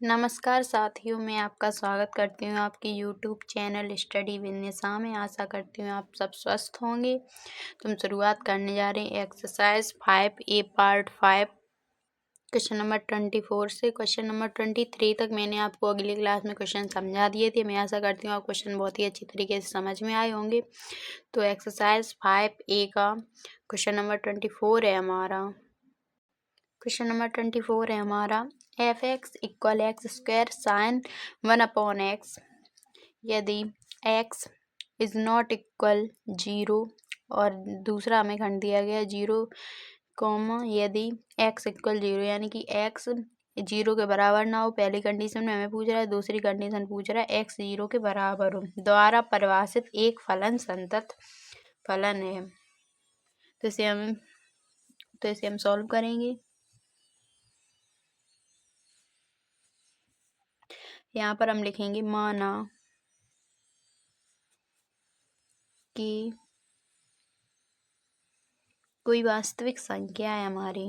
नमस्कार साथियों, मैं आपका स्वागत करती हूँ आपके यूट्यूब चैनल स्टडी विद निशा में। आशा करती हूँ आप सब स्वस्थ होंगे। तो हम शुरुआत करने जा रहे हैं exercise 5A part 5 question number 24 से। क्वेश्चन नंबर 23 तक मैंने आपको अगली क्लास में क्वेश्चन समझा दिए थे। मैं आशा करती हूँ आप क्वेश्चन बहुत ही अच्छी तरीके से समझ में आए होंगे। तो एक्सरसाइज 5A का क्वेश्चन नंबर 24 है हमारा। क्वेश्चन नंबर 24 है हमारा, F x equal x square sine 1/x यदि x इज नॉट इक्वल 0 और दूसरा हमें खंड दिया गया 0, यदि x इक्वल 0 यानी कि x 0 के बराबर ना हो। पहली कंडीशन में हमें पूछ रहा है, दूसरी कंडीशन पूछ रहा है x 0 के बराबर हो द्वारा परिभाषित एक फलन संतत फलन है। तो इसे हम सॉल्व करेंगे। यहाँ पर हम लिखेंगे माना कि कोई वास्तविक संख्या है हमारी।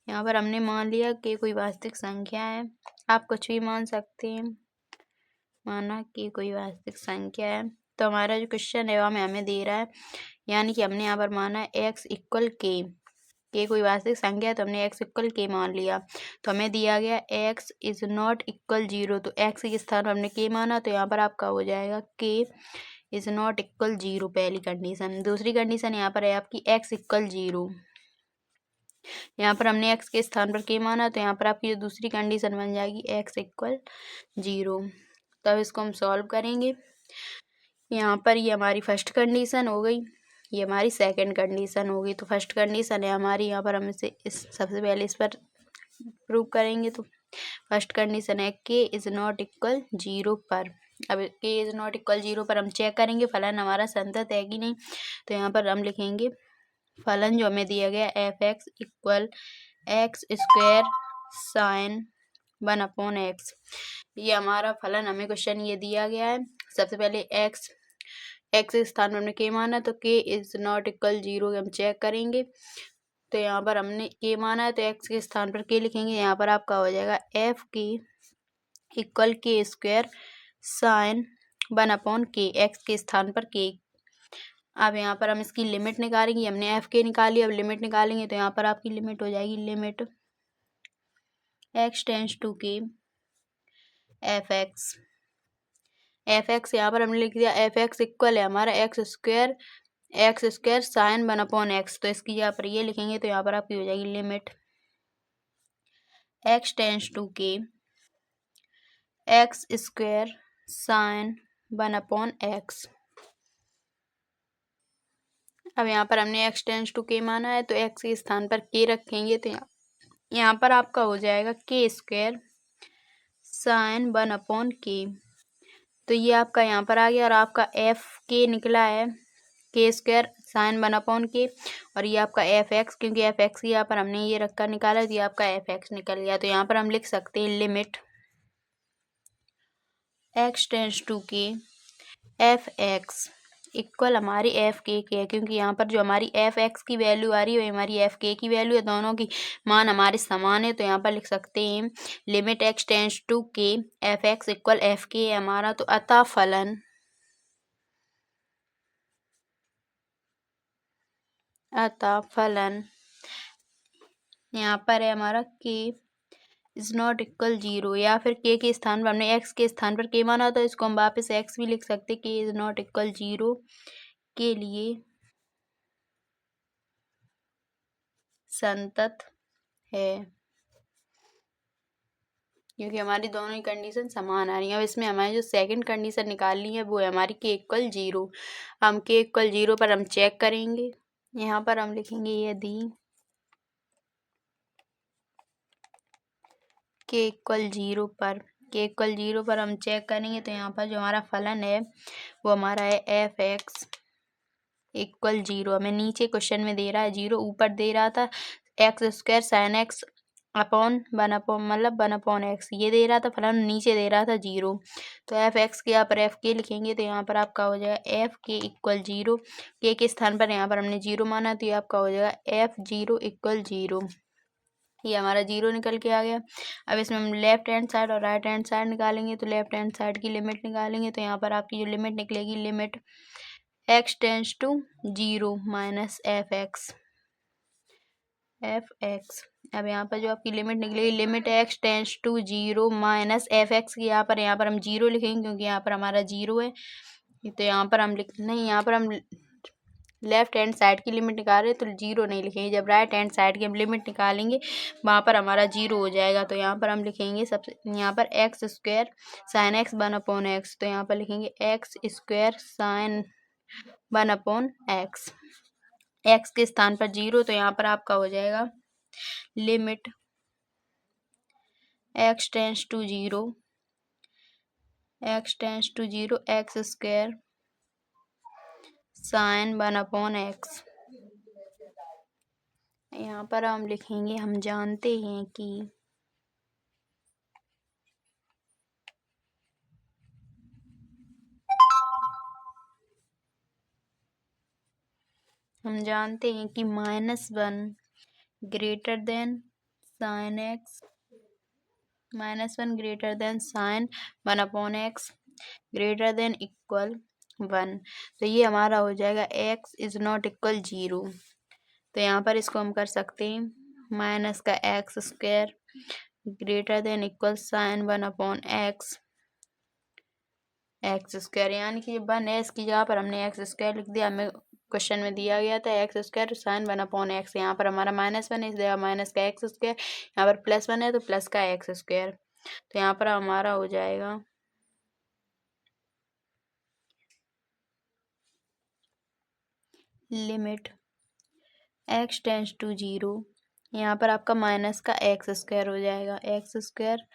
यहाँ पर हमने मान लिया कि कोई वास्तविक संख्या है, आप कुछ भी मान सकते हैं। माना कि कोई वास्तविक संख्या है, तो हमारा जो क्वेश्चन है वो हमें दे रहा है, यानी कि हमने यहाँ पर माना है x इक्वल के कोई वास्तविक संख्या है, तो हमने x इक्वल के मान लिया। तो हमें दिया गया x इज नॉट इक्वल 0, तो x के स्थान पर हमने के माना, तो यहाँ पर आपका हो जाएगा के इज नॉट इक्वल 0 पहली कंडीशन। दूसरी कंडीशन यहाँ पर है आपकी x इक्वल 0। यहाँ पर हमने x के स्थान पर के माना, तो यहाँ पर आपकी जो दूसरी कंडीशन बन जाएगी x इक्वल 0। तो अब इसको हम सॉल्व करेंगे। यहाँ पर ये हमारी फर्स्ट कंडीशन हो गई, ये हमारी सेकंड कंडीशन हो गई। तो फर्स्ट कंडीशन है हमारी, यहाँ पर हम सबसे पहले इस पर प्रूव करेंगे। तो फर्स्ट कंडीशन है के इज नॉट इक्वल 0 पर। अब के इज नॉट इक्वल 0 पर हम चेक करेंगे फलन हमारा संतत है कि नहीं। तो यहाँ पर हम लिखेंगे फलन जो हमें दिया गया F x equal x square sine 1/x, ये हमारा फलन हमें क्वेश्चन ये दिया गया है। सबसे पहले एक्स के स्थान पर हमने के माना, तो के इज नॉट इक्वल 0 हम चेक करेंगे। तो यहाँ पर हमने के माना है, तो एक्स के स्थान पर के लिखेंगे। यहाँ पर आपका हो जाएगा एफ के इक्वल के स्क्वायर साइन 1/k, एक्स के स्थान पर के। अब यहाँ पर हम इसकी लिमिट निकालेंगे, हमने एफ के निकाली, अब लिमिट निकालेंगे। तो यहाँ पर आपकी लिमिट हो जाएगी लिमिट x टेंस टू के एफ एक्स यहाँ पर हमने लिख दिया एफ एक्स इक्वल है हमारा एक्स स्क्वायर साइन 1/x। तो इसकी यहाँ पर ये लिखेंगे, तो यहाँ पर आपकी हो जाएगी लिमिट x टेंस टू के एक्स स्क्वायर साइन 1/x। अब यहाँ पर हमने x टेंस टू के माना है, तो x के स्थान पर k रखेंगे। तो यहाँ पर आपका हो जाएगा के स्क्वायर साइन 1/k। तो ये आपका यहाँ पर आ गया, और आपका एफ के निकला है के स्क्वायर साइन 1/k, और ये आपका एफ एक्स, क्योंकि एफ एक्स यहाँ पर हमने ये रखकर निकाला, तो ये आपका एफ एक्स निकल गया। तो यहाँ पर हम लिख सकते हैं लिमिट x टेंस टू के एफ एक्स इक्वल हमारी एफ के है, क्योंकि यहाँ पर जो हमारी एफ एक्स की वैल्यू आ रही है वो हमारी एफ के की वैल्यू है, दोनों की मान हमारे समान है। तो यहाँ पर लिख सकते हैं लिमिट x टेंस टू के एफ एक्स इक्वल एफ के है हमारा। तो अतः फलन यहाँ पर है हमारा के इज नॉट इक्वल 0, या फिर के स्थान पर हमने x के स्थान पर के माना, तो इसको हम वापस x भी लिख सकते के इज नॉट इक्वल 0 के लिए संतत है, क्योंकि हमारी दोनों ही कंडीशन समान आ रही है। अब इसमें हमारी जो सेकंड कंडीशन निकालनी है वो है हमारी के इक्वल 0। हम के इक्वल 0 पर हम चेक करेंगे। यहाँ पर हम लिखेंगे यदि के इक्वल 0 पर हम चेक करेंगे, तो यहाँ पर जो हमारा फलन है वो हमारा है एफ एक्स इक्वल 0। हमें नीचे क्वेश्चन में दे रहा है 0, ऊपर दे रहा था x square sine x upon 1/x, ये दे रहा था फलन, नीचे दे रहा था 0। तो एफ एक्स के यहाँ पर एफ के लिखेंगे, तो यहाँ पर आपका हो जाएगा एफ के इक्वल 0, के स्थान पर यहाँ पर हमने 0 माना, तो ये आपका हो जाएगा एफ 0 इक्वल 0। ये हमारा 0 निकल के आ गया। अब इसमें हम लेफ्ट हैंड साइड और राइट हैंड साइड निकालेंगे। तो लेफ्ट हैंड साइड की लिमिट निकालेंगे तो यहाँ पर आपकी जो लिमिट निकलेगी, limit x tends to 0 minus f x. अब यहाँ पर जो आपकी लिमिट निकलेगी, limit x tends to 0 minus f x की यहाँ पर हम 0 लिखेंगे क्योंकि यहाँ पर हमारा 0 है। तो यहाँ पर हम यहाँ पर हम लेफ्ट हैंड साइड की लिमिट निकाल रहे हैं तो 0 नहीं लिखेंगे। जब राइट हैंड साइड की हम लिमिट निकालेंगे वहाँ पर हमारा 0 हो जाएगा। तो यहाँ पर हम लिखेंगे सबसे यहाँ पर x square sine x 1/x। तो यहाँ पर लिखेंगे x square sine 1/x। X के स्थान पर 0, तो यहाँ पर आपका हो जाएगा limit x tends to 0 x square sine 1/x। यहाँ पर हम लिखेंगे, हम जानते हैं कि -1 greater than sine x, -1 greater than sine 1/x greater than equal 1। तो ये हमारा हो जाएगा x इज नॉट इक्वल 0। तो यहाँ पर इसको हम कर सकते हैं माइनस का x square greater than equal sine 1/x x square, यानी कि 1 की जगह पर हमने एक्स स्क्वायर लिख दिया। हमें क्वेश्चन में दिया गया था एक्स स्क्वायर साइन 1/x। यहाँ पर हमारा -1 है, इस जगह माइनस का एक्स स्क्वायर, यहाँ पर +1 है तो प्लस का एक्स स्क्वायर। तो यहाँ पर हमारा हो जाएगा लिमिट x टेंस टू 0। यहाँ पर आपका माइनस का एक्स स्क्वायर हो जाएगा, x square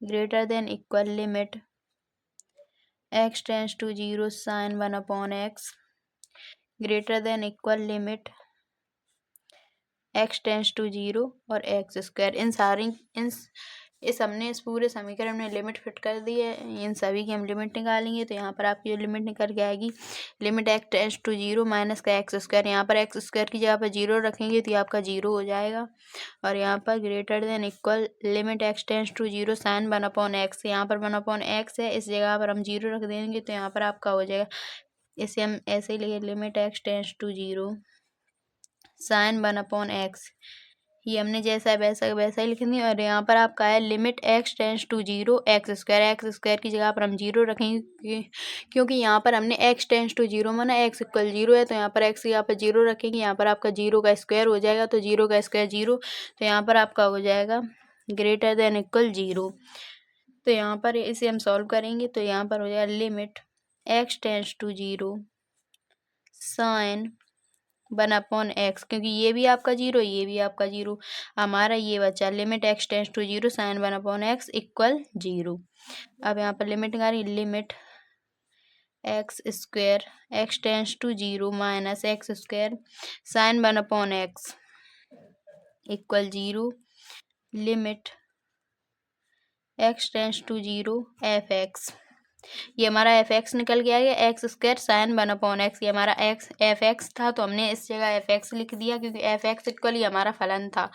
greater than equal limit x tends to 0 sine 1/x greater than equal limit x tends to 0 और एक्स स्क्वायर। हमने इस पूरे समीकरण में लिमिट फिट कर दी है। इन सभी की हम लिमिट निकालेंगे तो यहाँ पर आपकी जो लिमिट निकल के आएगी, limit x tends to 0 minus का एक्स स्क्वायर। यहाँ पर एक्स स्क्वायर की जगह पर 0 रखेंगे तो ये आपका 0 हो जाएगा। और यहाँ पर greater than equal limit x tends to 0 sine 1/x। यहाँ पर 1/x है, इस जगह पर हम 0 रख देंगे तो यहाँ पर आपका हो जाएगा, इसे हम ऐसे ही लिखे limit x tends to 0 sine 1/x। ये हमने जैसा है वैसा ही लिख दिया। और यहाँ पर आपका है limit x tends to 0 x square की जगह पर हम 0 रखेंगे क्योंकि यहाँ पर हमने x टेंस टू 0 माना x इक्वल 0 है। तो यहाँ पर x की जगह पर 0 रखेंगे, यहाँ पर आपका 0 का स्क्वायर हो जाएगा। तो 0 का स्क्वायर 0, तो यहाँ पर आपका हो जाएगा ग्रेटर देन इक्वल 0। तो यहाँ पर इसे हम सॉल्व करेंगे तो यहाँ पर हो जाएगा limit x tends to 0 sine 1/x, क्योंकि ये भी आपका 0 ये भी आपका 0, हमारा ये बचा limit x tends to 0 sine 1/x equal 0। अब यहाँ पर लिमिट निकालेंगे, limit x square x tends to 0 minus x square sine 1/x equal 0। Limit x tends to 0 f x, ये हमारा एफ एक्स निकल के आ गया, एक्स स्क्वायर साइन 1/x। ये हमारा एक्स एफ एक्स था तो हमने इस जगह एफ एक्स लिख दिया क्योंकि एफ एक्स इक्वल ही हमारा फलन था।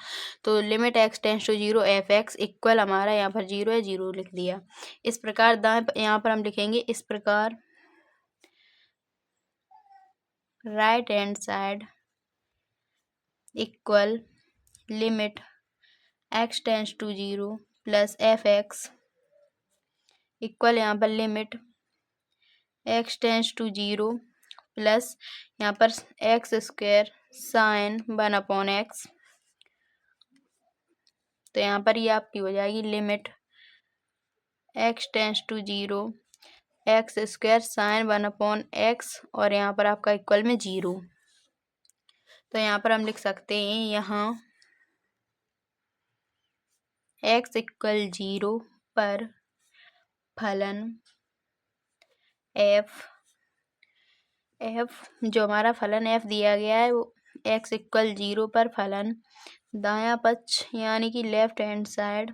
तो limit x tends to 0 f x equal हमारा यहाँ पर 0 है, 0 लिख दिया। इस प्रकार दाएं यहाँ पर हम लिखेंगे इस प्रकार right hand side equal limit x tends to 0 plus f x equal यहाँ पर limit x tends to 0 plus यहाँ पर एक्स स्क्वायर साइन 1/x। तो यहाँ पर ये आपकी हो जाएगी limit x tends to 0 x square sine 1/x और यहाँ पर आपका इक्वल में 0। तो यहाँ पर हम लिख सकते हैं यहाँ x इक्वल 0 पर फलन f जो हमारा फलन f दिया गया है वो x इक्वल 0 पर फलन दायां पक्ष यानी कि left hand side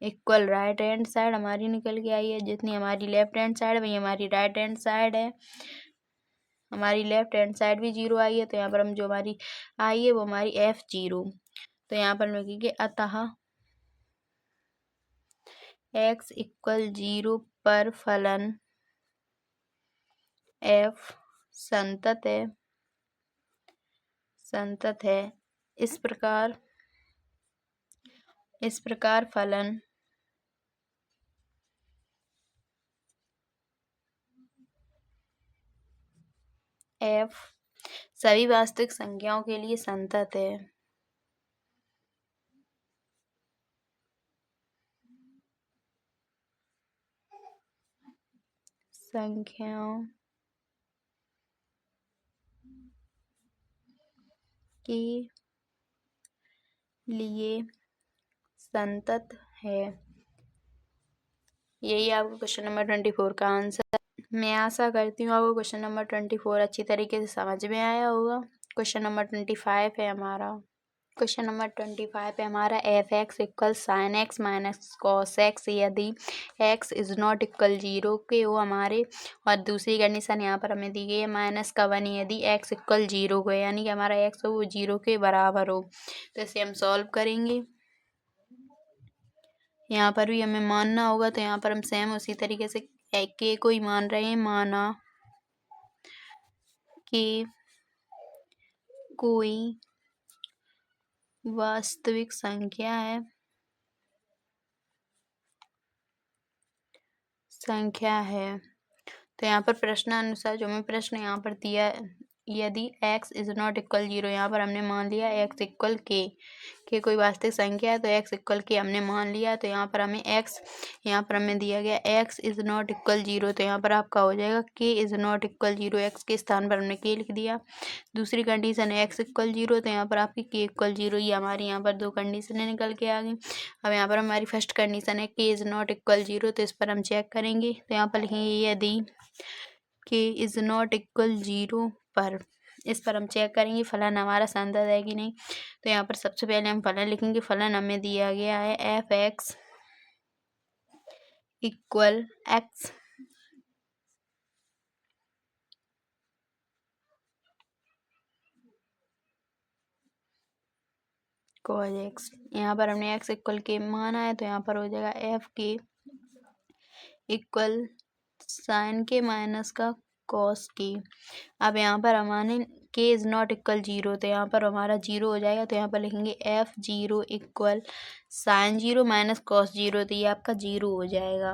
equal right hand side हमारी निकल के आई है। जितनी हमारी लेफ्ट हैंड साइड वही हमारी राइट हैंड साइड है। हमारी लेफ्ट हैंड साइड भी 0 आई है, तो यहाँ पर हम जो हमारी आई है वो हमारी F0। तो यहाँ पर हम लिखेंगे अतः x = 0 पर फलन f संतत है। इस प्रकार फलन f सभी वास्तविक संख्याओं के लिए संतत है। संख्याओं के लिए संतत है। यही आपको क्वेश्चन नंबर 24 का आंसर। मैं आशा करती हूँ आपको क्वेश्चन नंबर 24 अच्छी तरीके से समझ में आया होगा। क्वेश्चन नंबर 25 है हमारा। क्वेश्चन नंबर 25 है हमारा f(x) = sin x - cos x यदि x इज नॉट इक्वल 0 के हो हमारे। और दूसरी कंडीशन यहाँ पर हमें दी गई है -1 यदि x = 0 को, यानी कि हमारा x हो वो 0 के बराबर हो। तो इसे हम सॉल्व करेंगे। यहाँ पर भी हमें मानना होगा, तो यहाँ पर हम सेम उसी तरीके से के को ही मान रहे हैं। माना कि कोई वास्तविक संख्या है। तो यहाँ पर प्रश्नानुसार जो हमें प्रश्न यहाँ पर दिया है, यदि x इज नॉट इक्वल 0, यहाँ पर हमने मान लिया x = k कोई वास्तविक संख्या है, तो x = k हमने मान लिया। तो यहाँ पर हमें यहाँ पर हमें दिया गया x इज नॉट इक्वल 0, तो यहाँ पर आपका हो जाएगा k is not equal 0। x के स्थान पर हमने k लिख दिया। दूसरी कंडीशन है x = 0, तो यहाँ पर आपकी k = 0। ये हमारी यहाँ पर दो कंडीशनें निकल के आ गई। अब यहाँ पर हमारी फर्स्ट कंडीशन है k इज नॉट इक्वल 0, तो इस पर हम चेक करेंगे। तो यहाँ पर लिखेंगे यदि k इज नॉट इक्वल 0 पर, इस पर हम चेक करेंगे फलन हमारा संतत है कि नहीं। तो यहाँ पर सबसे पहले हम फलन लिखेंगे। फलन हमें दिया गया है f(x) = x cos x। यहाँ पर हमने x = k माना है, तो यहाँ पर हो जाएगा f(k) = sin k - cos k। अब यहाँ पर हमारे k इज नॉट इक्वल 0, तो यहाँ पर हमारा 0 हो जाएगा। तो यहाँ पर लिखेंगे f(0) = sin 0 - cos 0, तो ये आपका 0 हो जाएगा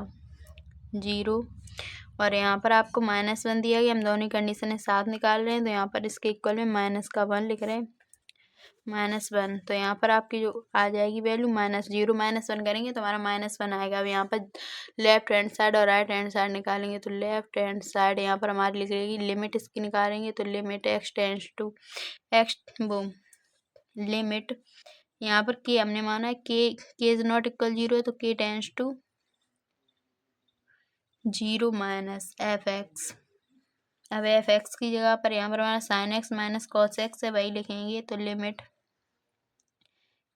0। और यहाँ पर आपको -1 दिया गया, हम दोनों कंडीशन साथ निकाल रहे हैं, तो यहाँ पर इसके इक्वल में -1 लिख रहे हैं। -1, तो यहाँ पर आपकी जो आ जाएगी वैल्यू -0 -1 करेंगे तो हमारा -1 आएगा। अब यहाँ पर लेफ्ट हैंड साइड और राइट हैंड साइड निकालेंगे, तो लेफ्ट हैंड साइड यहाँ पर हमारी लिखेगी लिमिट इसकी निकालेंगे, तो limit x tends to x वो लिमिट यहाँ पर k हमने माना है k इज नॉट इक्वल 0 है, तो k टेंड्स टू 0 - f(x). अब f(x) की जगह पर यहाँ पर हमारा sin x - cos x है, वही लिखेंगे। तो limit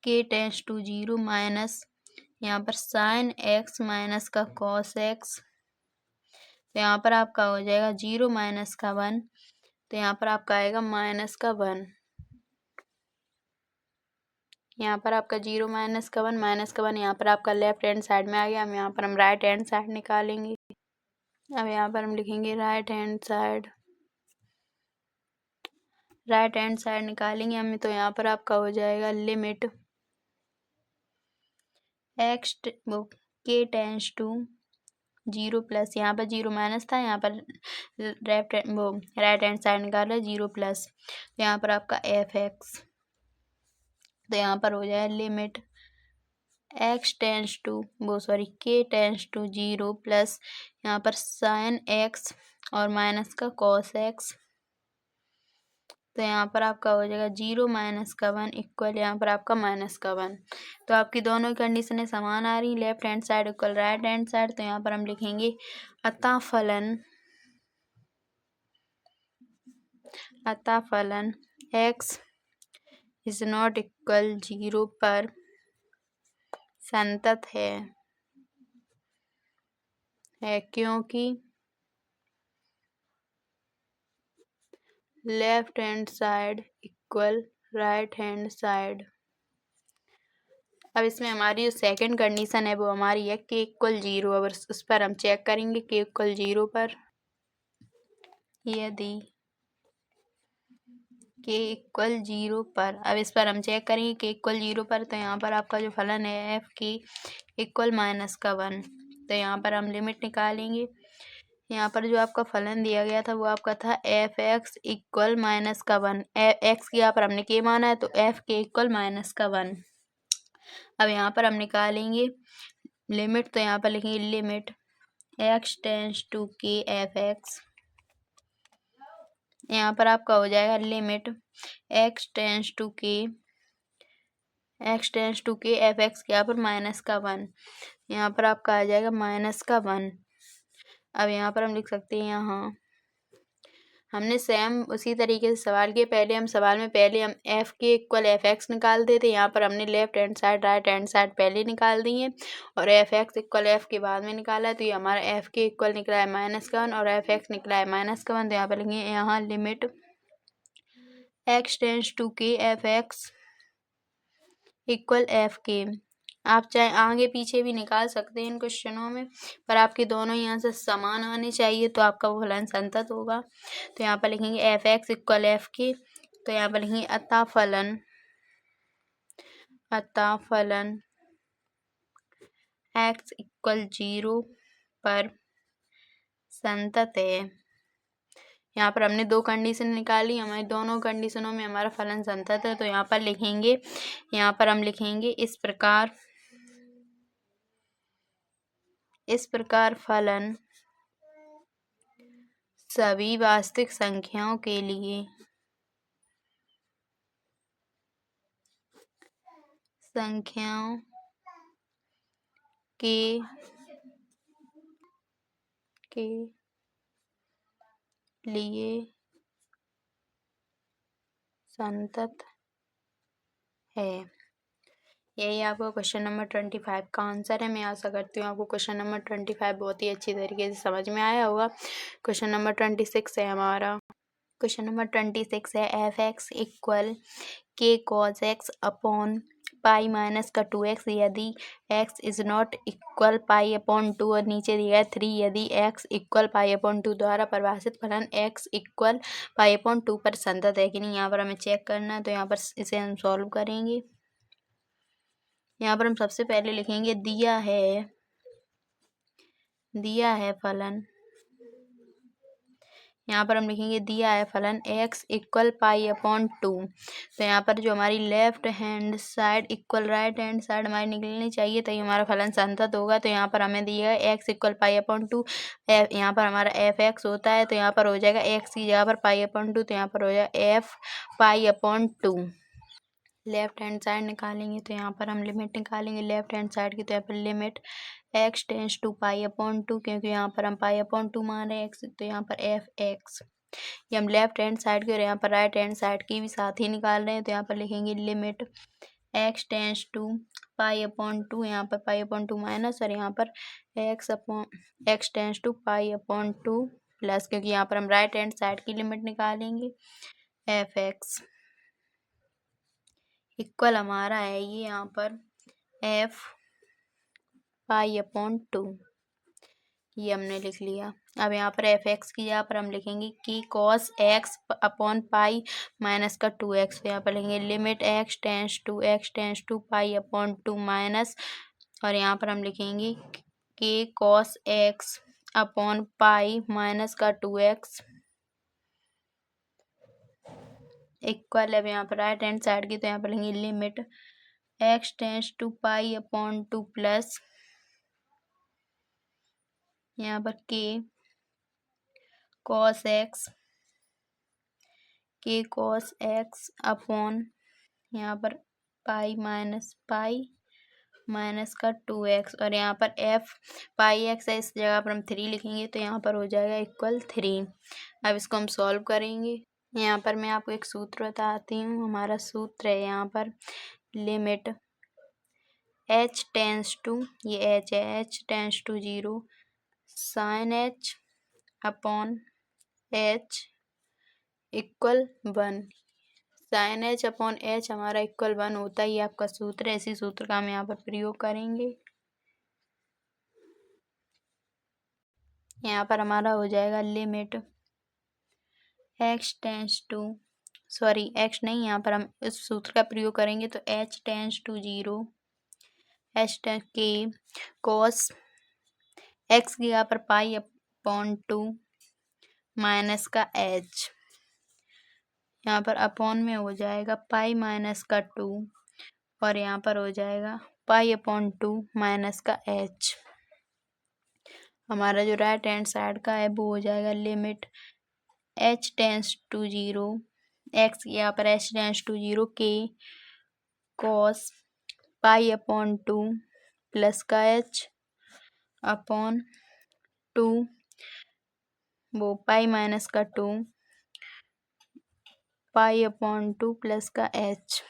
k tends to 0 minus यहाँ पर sin x - cos x, तो यहाँ पर आपका हो जाएगा 0 - 1, तो यहाँ पर आपका आएगा -1। यहाँ पर आपका 0 - 1 यहाँ पर आपका लेफ्ट हैंड साइड में आ गया। हम यहाँ पर हम राइट हैंड साइड निकालेंगे। अब यहाँ पर हम लिखेंगे राइट हैंड साइड निकालेंगे हमें, तो यहाँ पर आपका हो जाएगा limit x k tends to 0 plus यहाँ पर 0 माइनस था, यहाँ पर राइट हैंड साइड निकाल रहे 0 प्लस, यहाँ पर आपका f(x), तो यहाँ पर हो जाएगा limit k tends to 0 plus यहाँ पर sin x और माइनस का cos x, तो यहाँ पर आपका हो जाएगा 0 - 1 इक्वल यहाँ पर आपका -1। तो आपकी दोनों कंडीशनें समान आ रही, left hand side equal right hand side. तो यहाँ पर हम लिखेंगे अतः फलन x इज नॉट इक्वल 0 पर संतत है क्योंकि left hand side equal right hand side. अब इसमें हमारी जो सेकंड कंडीशन है वो हमारी है के इक्वल 0। अब उस पर हम चेक करेंगे के इक्वल 0 पर, यदि के इक्वल 0 पर, अब इस पर हम चेक करेंगे के इक्वल 0 पर, तो यहाँ पर आपका जो फलन है एफ के इक्वल -1, तो यहाँ पर हम लिमिट निकालेंगे। यहाँ पर जो आपका फलन दिया गया था वो आपका था एफ एक्स इक्वल -1। एक्स की यहाँ पर हमने के माना है तो एफ के इक्वल -1। अब यहाँ पर हम निकालेंगे लिमिट, तो यहाँ पर लिखेंगे लिमिट एक्स टेंस टू के एफ एक्स। यहाँ पर आपका हो जाएगा लिमिट एक्स टेंस टू के एफ एक्स के यहाँ पर -1, यहाँ पर आपका आ जाएगा -1। अब यहाँ पर हम लिख सकते हैं, यहाँ हमने सेम उसी तरीके से सवाल के पहले हम एफ के इक्वल एफ एक्स निकालते थे। यहाँ पर हमने left hand side right hand side पहले निकाल दी है और एफ एक्स इक्वल एफ के बाद में निकाला है, तो ये हमारा एफ के इक्वल निकला है -1 और एफ एक्स निकला है -1। तो यहाँ पर लेंगे यहाँ लिमिट एक्स टेंस टू के एफ एक्स इक्वल एफ के। आप चाहे आगे पीछे भी निकाल सकते हैं इन क्वेश्चनों में, पर आपके दोनों यहाँ से समान आने चाहिए तो आपका वो फलन संतत होगा। तो यहाँ पर लिखेंगे एफ एक्स इक्वल एफ के, तो यहाँ पर लिखेंगे अतः फलन एक्स इक्वल 0 पर संतत है। यहाँ पर हमने दो कंडीशन निकाली, हमारी दोनों कंडीशनों में हमारा फलन संतत है। तो यहाँ पर लिखेंगे, यहाँ पर हम लिखेंगे इस प्रकार फलन सभी वास्तविक संख्याओं के लिए संतत है। यही आपको क्वेश्चन नंबर 25 का आंसर है। मैं आशा करती हूँ आपको क्वेश्चन नंबर 25 बहुत ही अच्छी तरीके से समझ में आया होगा। क्वेश्चन नंबर 26 है हमारा। क्वेश्चन नंबर 26 है एफ एक्स इक्वल के cos x upon pi minus का 2x यदि x is not equal pi upon 2 और नीचे दिया है 3 यदि x इक्वल पाई अपॉन 2 द्वारा परिभाषित फलन x इक्वल पाई अपॉन 2 पर संतत है कि नहीं, यहाँ पर हमें चेक करना है। तो यहाँ पर इसे हम सॉल्व करेंगे। यहाँ पर हम सबसे पहले लिखेंगे दिया है फलन, यहाँ पर हम लिखेंगे दिया है फलन x इक्वल पाई अपॉन 2। तो यहाँ पर जो हमारी left hand side equal right hand side हमारी निकलनी चाहिए, तो ये हमारा फलन संतत होगा। तो यहाँ पर हमें दिया है x इक्वल पाई अपॉन 2, यहाँ पर हमारा एफ एक्स होता है, तो यहाँ पर हो जाएगा x की जगह पर पाई अपॉन 2, तो यहाँ पर हो जाएगा एफ पाई अपॉन 2। लेफ्ट हैंड साइड निकालेंगे तो यहाँ पर हम लिमिट निकालेंगे लेफ्ट हैंड साइड की, तो यहाँ पर limit x tends to pi upon 2, क्योंकि यहाँ पर हम पाई अपॉन 2 मान रहे हैं एक्स, तो यहाँ पर एफ एक्स। ये हम लेफ्ट हैंड साइड की और यहाँ पर राइट हैंड साइड की भी साथ ही निकाल रहे हैं। तो यहाँ पर लिखेंगे limit x tends to pi upon 2, यहाँ पर पाई अपॉन 2 माइनस और यहाँ पर x tends to pi upon 2 plus, क्योंकि यहाँ पर हम राइट हैंड साइड की लिमिट निकालेंगे एफ एक्स इक्वल हमारा है ये यहाँ पर एफ पाई अपॉन 2, ये हमने लिख लिया। अब यहाँ पर एफ एक्स की जगह पर हम लिखेंगे कि cos x upon pi minus का 2x, तो यहाँ पर लिखेंगे limit x tends to pi upon 2 minus, और यहाँ पर हम लिखेंगे कि cos x upon pi minus का 2x इक्वल है यहाँ पर राइट हैंड साइड की, तो यहाँ पर लेंगे limit x tends to pi upon 2 plus यहाँ पर के कॉस एक्स अपॉन यहाँ पर पाई माइनस का 2x, और यहाँ पर एफ पाई एक्स है, इस जगह पर हम 3 लिखेंगे, तो यहाँ पर हो जाएगा इक्वल 3। अब इसको हम सॉल्व करेंगे। यहाँ पर मैं आपको एक सूत्र बताती हूँ। हमारा सूत्र है यहाँ पर लिमिट h टेंस टू, ये h है, h tends to 0 sine h upon h equal 1। Sine h upon h हमारा इक्वल 1 होता है, ये आपका सूत्र है। इसी सूत्र का हम यहाँ पर प्रयोग करेंगे। यहाँ पर हमारा हो जाएगा limit x tends to, sorry x नहीं, यहाँ पर हम इस सूत्र का प्रयोग करेंगे तो h tends to 0, h tends के कॉस एक्स की जगह पर पाई अपॉन 2 माइनस का एच, यहाँ पर अपॉन में हो जाएगा पाई माइनस का 2 और यहाँ पर हो जाएगा पाई अपॉन 2 माइनस का एच। हमारा जो राइट हैंड साइड का है वो हो जाएगा limit h tends to 0, x यहाँ पर एच टेंस टू 0 के कॉस पाई अपॉन 2 प्लस का एच अपॉन 2 वो पाई माइनस का 2 पाई अपॉन 2 प्लस का एच।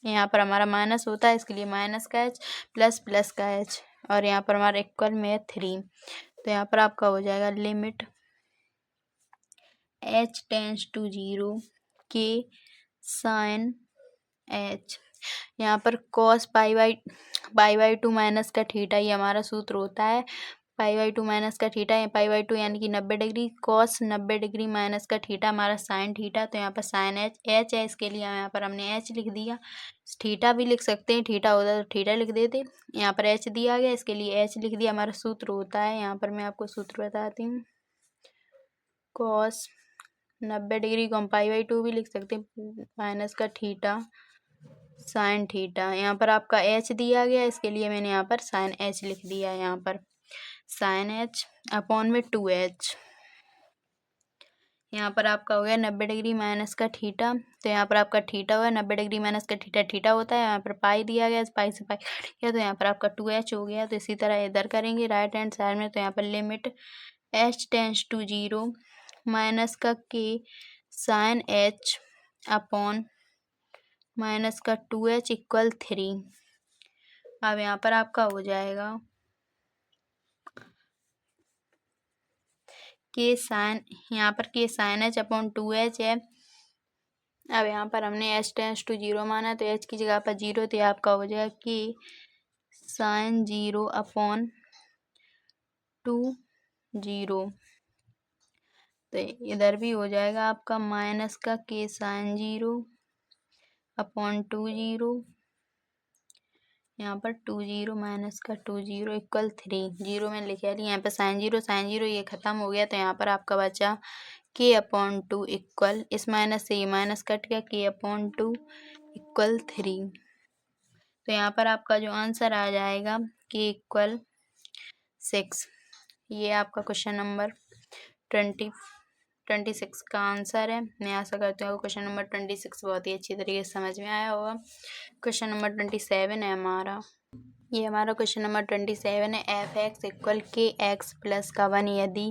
यहाँ पर हमारा माइनस होता है, इसके लिए माइनस का एच प्लस प्लस का एच, और यहाँ पर हमारा इक्वल में है 3। तो यहाँ पर आपका हो जाएगा लिमिट एच टेंस टू 0 के साइन एच, यहाँ पर कॉस पाई बाई 2 माइनस का थीटा, ये हमारा सूत्र होता है। पाई बाई 2 माइनस का थीटा है, पाई बाई 2 यानी कि 90 डिग्री, कॉस 90 डिग्री माइनस का थीटा हमारा साइन थीटा। तो यहाँ पर साइन एच एच है, इसके लिए यहाँ पर हमने एच लिख दिया। थीटा भी लिख सकते हैं, थीटा होता तो थीटा लिख देते, यहाँ पर एच दिया गया इसके लिए एच लिख दिया। हमारा सूत्र होता है, यहाँ पर मैं आपको सूत्र बताती हूँ, कॉस 90 डिग्री को हम पाई बाई 2 भी लिख सकते हैं माइनस का थीटा साइन थीटा। यहाँ पर आपका एच दिया गया, इसके लिए मैंने यहाँ पर साइन एच लिख दिया। यहाँ पर साइन एच अपॉन में 2h, यहाँ पर आपका हो गया 90 डिग्री माइनस का थीटा। तो यहाँ पर आपका थीटा हुआ 90 डिग्री माइनस का थीटा, थीटा होता है। यहाँ पर पाई दिया गया, पाई से पाई किया तो यहाँ पर आपका 2h हो गया। तो इसी तरह इधर करेंगे राइट हैंड साइड में। तो यहाँ पर limit h tends to 0 minus का के साइन एच अपॉन माइनस का 2h इक्वल 3। अब यहाँ पर आपका हो जाएगा के साइन, यहाँ पर के साइन एच अपॉन 2h है। अब यहाँ पर हमने एच टेंस टू 0 माना, तो एच की जगह पर 0, तो आपका हो जाएगा कि साइन 0 अपॉन 2 0। तो इधर भी हो जाएगा आपका माइनस का के साइन 0 अपॉन 2 0, यहाँ पर 2 0 माइनस का 2 0 इक्वल 3। 0 में लिखा लिया, यहाँ पर साइन 0 ये खत्म हो गया। तो यहाँ पर आपका बचा के अपॉन 2 इक्वल, इस माइनस से ये माइनस कट गया, के अपॉन 2 इक्वल 3। तो यहाँ पर आपका जो आंसर आ जाएगा के इक्वल 6। ये आपका क्वेश्चन नंबर 26 का आंसर है। मैं आशा करती हूँ क्वेश्चन नंबर 26 बहुत ही अच्छी तरीके से समझ में आया होगा। क्वेश्चन नंबर 27 है हमारा, ये हमारा क्वेश्चन नंबर 27 है। एफ एक्स इक्वल के एक्स प्लस का 1 यदि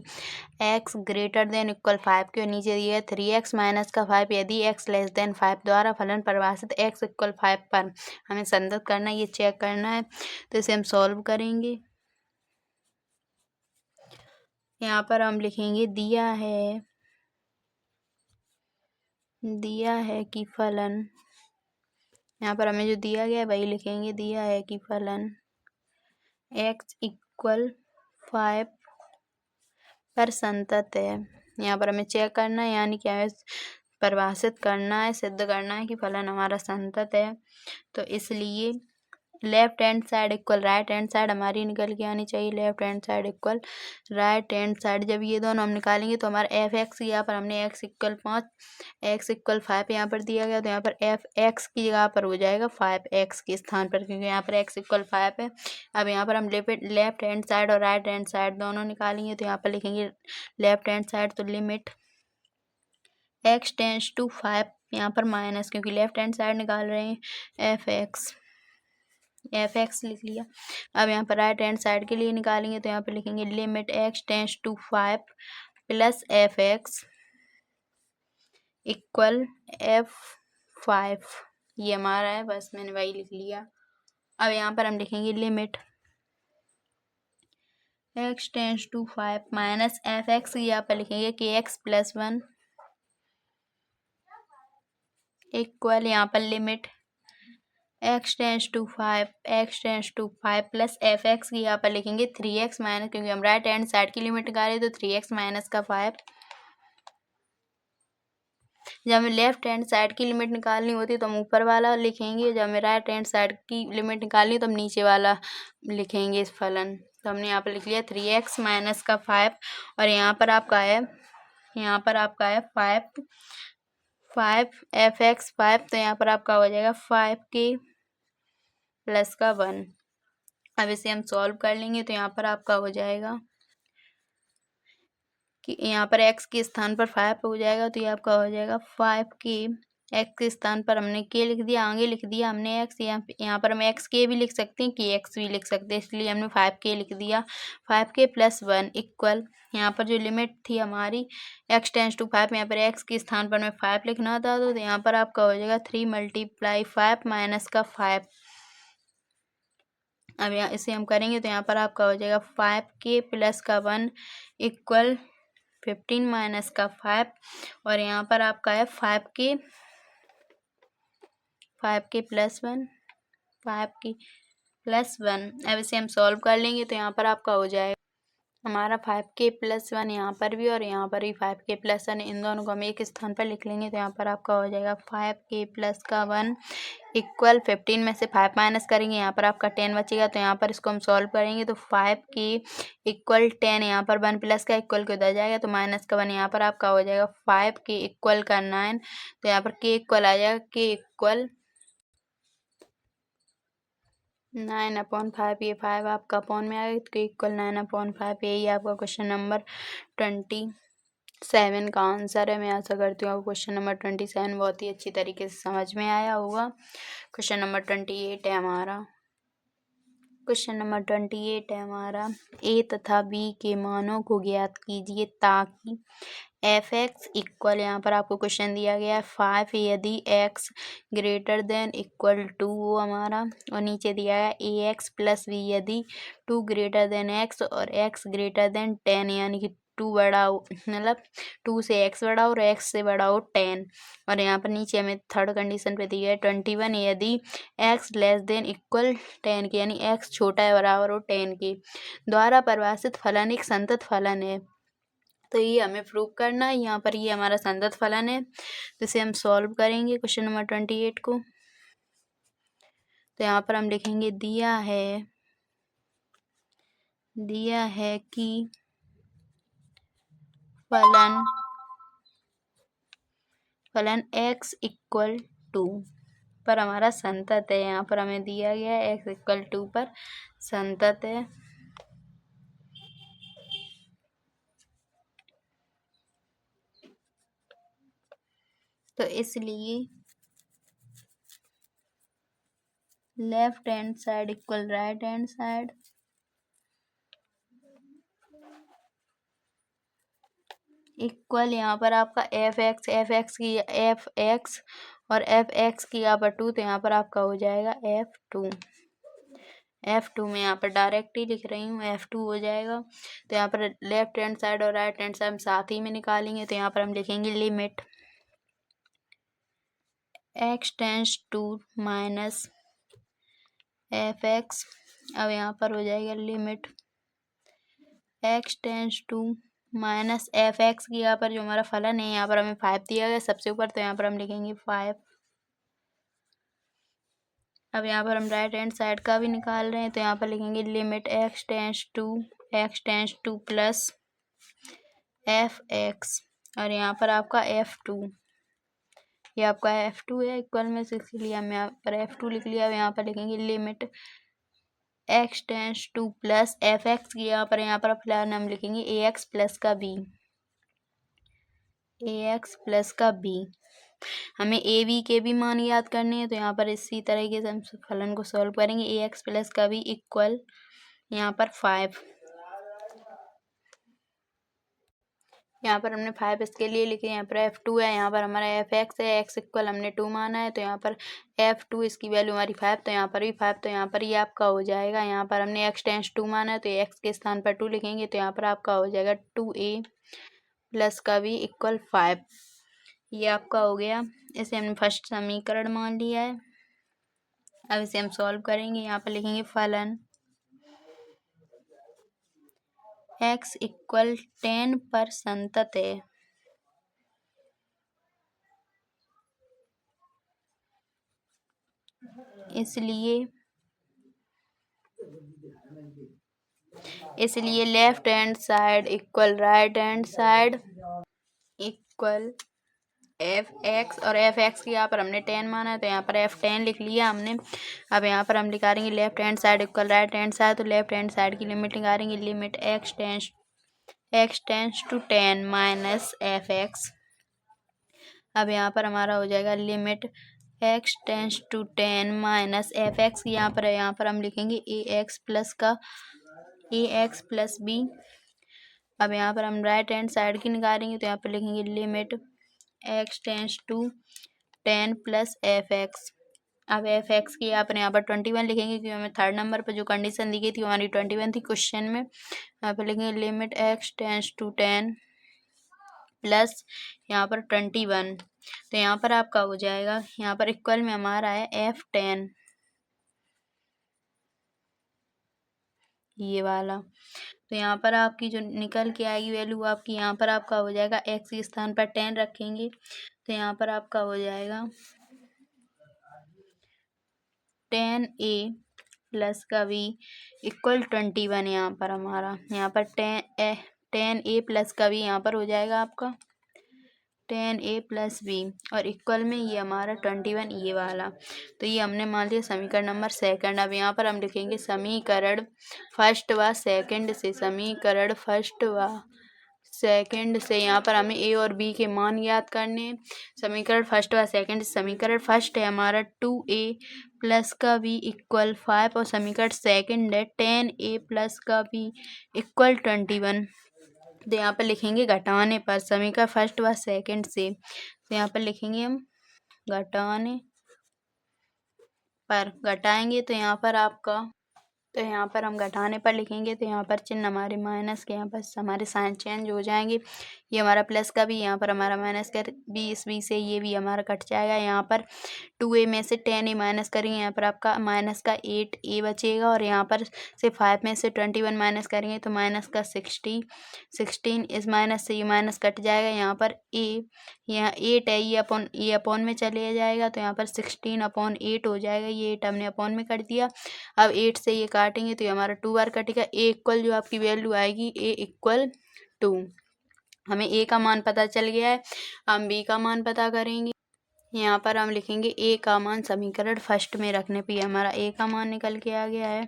एक्स ग्रेटर देन इक्वल 5 के नीचे दिए 3x माइनस का 5 यदि x लेस देन 5 द्वारा फलन परिभाषित x इक्वल 5 पर हमें संदर्भ करना है, ये चेक करना है। तो इसे हम सॉल्व करेंगे। यहाँ पर हम लिखेंगे दिया है कि फलन, यहाँ पर हमें जो दिया गया है वही लिखेंगे। दिया है कि फलन x इक्वल 5 पर संतत है। यहाँ पर हमें चेक करना है, यानी कि हमें परिभाषित करना है, सिद्ध करना है कि फलन हमारा संतत है। तो इसलिए left hand side equal right hand side हमारी निकल के आनी चाहिए। Left hand side equal right hand side, जब ये दोनों हम निकालेंगे तो हमारा एफ एक्स, यहाँ पर हमने x इक्वल 5 x इक्वल 5 यहाँ पर दिया गया, तो यहाँ पर एफ एक्स की जगह पर हो जाएगा 5x के स्थान पर, क्योंकि यहाँ पर x इक्वल 5 है। अब यहाँ पर हम लेफ्ट हैंड साइड और राइट हैंड साइड दोनों निकालेंगे, तो यहाँ पर लिखेंगे लेफ्ट हैंड साइड, तो लिमिट x टेंस टू 5, यहाँ पर माइनस, क्योंकि लेफ्ट हैंड साइड निकाल रहे हैं, एफ एक्स लिख लिया। अब यहाँ पर राइट हैंड साइड के लिए निकालेंगे, तो यहाँ पर लिखेंगे limit x tends to 5 plus f x equal f5, ये हमारा है, बस मैंने वही लिख लिया। अब यहाँ पर हम लिखेंगे limit x tends to 5 minus f x, यहाँ पर लिखेंगे कि x प्लस 1 इक्वल यहाँ पर limit x tends to 5 plus f x की यहाँ पर लिखेंगे 3x माइनस, क्योंकि हम राइट हैंड साइड की लिमिट निकाले तो 3x माइनस का 5। जब हमें लेफ्ट हैंड साइड की लिमिट निकालनी होती है तो हम ऊपर वाला लिखेंगे, जब हमें राइट हैंड साइड की लिमिट निकालनी है तो हम नीचे वाला लिखेंगे इस फलन। तो हमने यहाँ पर लिख लिया 3x माइनस का 5 और यहाँ पर आपका है 5 एफ एक्स 5, तो यहाँ पर आपका हो जाएगा 5k प्लस का 1। अब इसे हम सॉल्व कर लेंगे तो यहाँ पर आपका हो जाएगा कि यहाँ पर x के स्थान पर 5 हो जाएगा, तो ये आपका हो जाएगा 5k। x के स्थान पर हमने k लिख दिया, आगे लिख दिया हमने x, यहाँ पर हम x k भी लिख सकते हैं, kx भी लिख सकते हैं, इसलिए हमने 5k लिख दिया। 5k प्लस 1 इक्वल, यहाँ पर जो लिमिट थी हमारी x टेंस टू 5, यहाँ पर x के स्थान पर हमें 5 लिखना था, तो यहाँ पर आपका हो जाएगा 3 × 5 माइनस का 5। अब यहाँ इसे हम करेंगे तो यहाँ पर आपका हो जाएगा 5k प्लस का 1 इक्वल 15 माइनस का 5 और यहाँ पर आपका है 5k प्लस 1 5k प्लस 1। अब इसे हम सॉल्व कर लेंगे तो यहाँ पर आपका हो जाएगा हमारा 5k प्लस 1 यहाँ पर भी और यहाँ पर भी 5k प्लस 1, इन दोनों को हम एक स्थान पर लिख लेंगे तो यहाँ पर आपका हो जाएगा 5k प्लस का 1 इक्वल 15 में से 5 माइनस करेंगे, यहाँ पर आपका 10 बचेगा, तो यहाँ पर इसको हम सॉल्व करेंगे तो 5k इक्वल 10, यहाँ पर 1 प्लस का इक्वल के उधर जाएगा तो माइनस का 1, यहाँ पर आपका हो जाएगा 5k इक्वल का 9, तो यहाँ पर k इक्वल आ जाएगा k इक्वल 9/5। ये 5 आपका अपॉन में आएगा तो इक्वल 9/5। यही आपका क्वेश्चन नंबर 27 का आंसर है। मैं आशा करती हूँ आपको क्वेश्चन नंबर 27 बहुत ही अच्छी तरीके से समझ में आया होगा। क्वेश्चन नंबर 28 है हमारा। क्वेश्चन नंबर 28 है हमारा, ए तथा बी के मानों को ज्ञात कीजिए ताकि एफ एक्स इक्वल, यहाँ पर आपको क्वेश्चन दिया गया है 5 यदि एक्स ग्रेटर देन इक्वल 2 हो हमारा, और नीचे दिया है ए एक्स प्लस बी यदि 2 ग्रेटर देन एक्स और एक्स ग्रेटर देन 10, यानी कि 2 बड़ा हो, मतलब 2 से x बड़ा हो और x से बड़ा हो 10। और यहाँ पर नीचे हमें थर्ड कंडीशन पे दिया है 21 यदि x लेस देन इक्वल 10 के, यानी x छोटा है बराबर हो 10 के, द्वारा परिभाषित फलन एक संतत फलन है। तो ये हमें प्रूव करना है। यहाँ पर ये हमारा संतत फलन है, तो इसे हम सॉल्व करेंगे क्वेश्चन नंबर 28 को। तो यहाँ पर हम लिखेंगे दिया है कि फलन x इक्वल 2 पर हमारा संतत है। यहाँ पर हमें दिया गया है x इक्वल 2 पर संतत है। तो इसलिए left hand side equal right hand side, equal यहाँ पर आपका एफ एक्स और एफ एक्स की यहाँ पर 2, तो यहाँ पर आपका हो जाएगा F2 में यहाँ पर डायरेक्ट ही लिख रही हूँ, F2 हो जाएगा। तो यहाँ पर लेफ्ट हैंड साइड और राइट हैंड साइड हम साथ ही में निकालेंगे, तो यहाँ पर हम लिखेंगे limit x tends to minus f x. अब यहाँ पर हो जाएगा limit x tends to minus f x की, यहाँ पर जो हमारा फलन है यहाँ पर हमें 5 दिया गया सबसे ऊपर, तो यहाँ पर हम लिखेंगे 5। अब यहाँ पर हम राइट हैंड साइड का भी निकाल रहे हैं, तो यहाँ पर लिखेंगे limit x tends two plus f x, और यहाँ पर आपका F2, ये आपका F2 है इक्वल में, इसलिए हम यहाँ पर F2 लिख लिया। अब यहाँ पर लिखेंगे limit x tends two plus f x की, यहाँ पर फिलहाल हम लिखेंगे ax प्लस का b। हमें ए बी के भी मान याद करने हैं, तो यहाँ पर इसी तरीके से हम फलन को सॉल्व करेंगे। ax प्लस का b इक्वल यहाँ पर 5, यहाँ पर हमने 5 इसके लिए लिखे, यहाँ पर F2 है, यहाँ पर हमारा एफ एक्स है, x इक्वल हमने 2 माना है, तो यहाँ पर F2 इसकी वैल्यू हमारी 5, तो यहाँ पर भी 5, तो यहाँ पर ये आपका हो जाएगा। यहाँ पर हमने x टेंस 2 माना है, तो x के स्थान पर 2 लिखेंगे, तो यहाँ पर आपका हो जाएगा 2a प्लस का b इक्वल 5। ये आपका हो गया इसे हमने फर्स्ट समीकरण मान लिया है। अब इसे हम सॉल्व करेंगे। यहाँ पर लिखेंगे फलन x इक्वल 10 पर संतत है। इसलिए left hand side equal right hand side equal f(x) और f(x) की यहाँ पर हमने 10 माना है तो यहाँ पर f10 लिख लिया हमने। अब यहाँ पर हम निकालेंगे left hand side equal right hand side, तो लेफ्ट हैंड साइड की लिमिट निकालेंगे। Limit x tends to 10 minus f(x). अब यहाँ पर हमारा हो जाएगा limit x tends to 10 minus f(x). यहाँ पर हम लिखेंगे ax प्लस b। अब यहाँ पर हम राइट हैंड साइड की निकालेंगे तो यहाँ पर लिखेंगे limit x tends to 10 plus f(x). अब f(x) की यहाँ पर 21 लिखेंगे क्योंकि हमें थर्ड नंबर पर जो कंडीशन दी गई थी हमारी 21 थी क्वेश्चन में। यहाँ पर लिखेंगे limit x tends to 10 plus यहाँ पर 21। तो यहाँ पर आपका हो जाएगा, यहाँ पर इक्वल में हमारा है f10 ये वाला। तो यहाँ पर आपकी जो निकल के आएगी वैल्यू आपकी, यहाँ पर आपका हो जाएगा x के स्थान पर 10 रखेंगे तो यहाँ पर आपका हो जाएगा 10a प्लस का v इक्वल 21। यहाँ पर हमारा 10a प्लस का v यहाँ पर हो जाएगा आपका 10a प्लस b और इक्वल में ये हमारा 21 ये वाला। तो ये हमने मान लिया समीकरण नंबर सेकंड। अब यहाँ पर हम लिखेंगे समीकरण फर्स्ट व सेकंड से। समीकरण फर्स्ट व सेकंड से यहाँ पर हमें a और b के मान याद करने हैं। समीकरण फर्स्ट व सेकंड। समीकरण फर्स्ट है हमारा 2a प्लस का b इक्वल 5 और समीकरण सेकंड है 10a प्लस का b इक्वल 21। तो यहाँ पर लिखेंगे घटाने पर समीकरण फर्स्ट व सेकंड से। तो यहाँ पर लिखेंगे हम घटाने पर, घटाएंगे तो यहाँ पर हम घटाने पर लिखेंगे तो यहाँ पर चिन्ह हमारे माइनस के यहाँ पर हमारे साइन चेंज हो जाएंगे। ये हमारा प्लस का भी, यहाँ पर हमारा माइनस का बी, इस बी से ये भी हमारा कट जाएगा। यहाँ पर 2a में से 10a माइनस करेंगे, यहाँ पर आपका माइनस का 8a बचेगा और यहाँ पर से 5 में से 21 माइनस करेंगे तो माइनस का 16। इस माइनस से ये माइनस कट जाएगा। यहाँ पर यहाँ 8 है, ये अपॉन में चले जाएगा तो यहाँ पर 16/8 हो जाएगा। ये 8 हमने अपॉन में कर दिया। अब 8 से ये काटेंगे तो ये हमारा 2 बार कटेगा। a इक्वल जो आपकी वैल्यू आएगी a इक्वल 2। हमें a का मान पता चल गया है, हम b का मान पता करेंगे। यहाँ पर हम लिखेंगे a का मान समीकरण फर्स्ट में रखने पे हमारा a का मान निकल के आ गया है।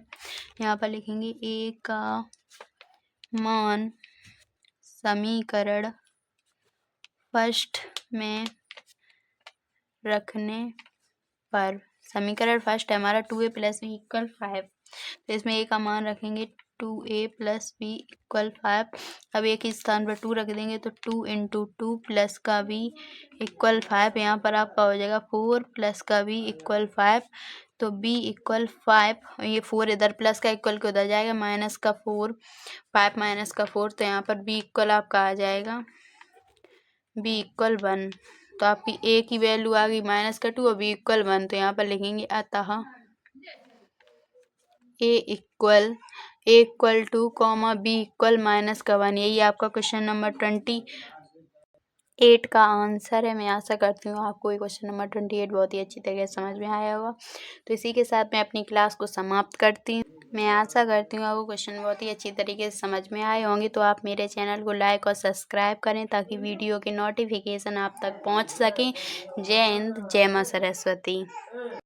यहाँ पर लिखेंगे a का मान समीकरण फर्स्ट में रखने पर, समीकरण फर्स्ट है हमारा 2a प्लस b इक्वल 5। तो इसमें a का मान रखेंगे 2a प्लस b इक्वल 5। अब a के स्थान पर 2 रख देंगे तो 2 × 2 प्लस का b इक्वल 5। यहाँ पर आपका हो जाएगा 4 प्लस का b इक्वल 5। तो b इक्वल 5, ये 4 इधर प्लस का इक्वल के उधर जाएगा, माइनस का 4, 5 माइनस का 4। तो यहाँ पर b इक्वल आपका आ जाएगा b इक्वल 1। तो आपकी a की वैल्यू आ गई माइनस का 2 और b इक्वल 1। तो यहाँ पर लिखेंगे अतः a equal 2, b equal minus का 1। यही आपका क्वेश्चन नंबर 28 का आंसर है। मैं आशा करती हूँ आपको ये क्वेश्चन नंबर 28 बहुत ही अच्छी तरीके से समझ में आया होगा। तो इसी के साथ मैं अपनी क्लास को समाप्त करती हूँ। मैं आशा करती हूँ आपको क्वेश्चन बहुत ही अच्छी तरीके से समझ में आए होंगे। तो आप मेरे चैनल को लाइक और सब्सक्राइब करें ताकि वीडियो के नोटिफिकेशन आप तक पहुँच सकें। जय हिंद, जय माँ सरस्वती।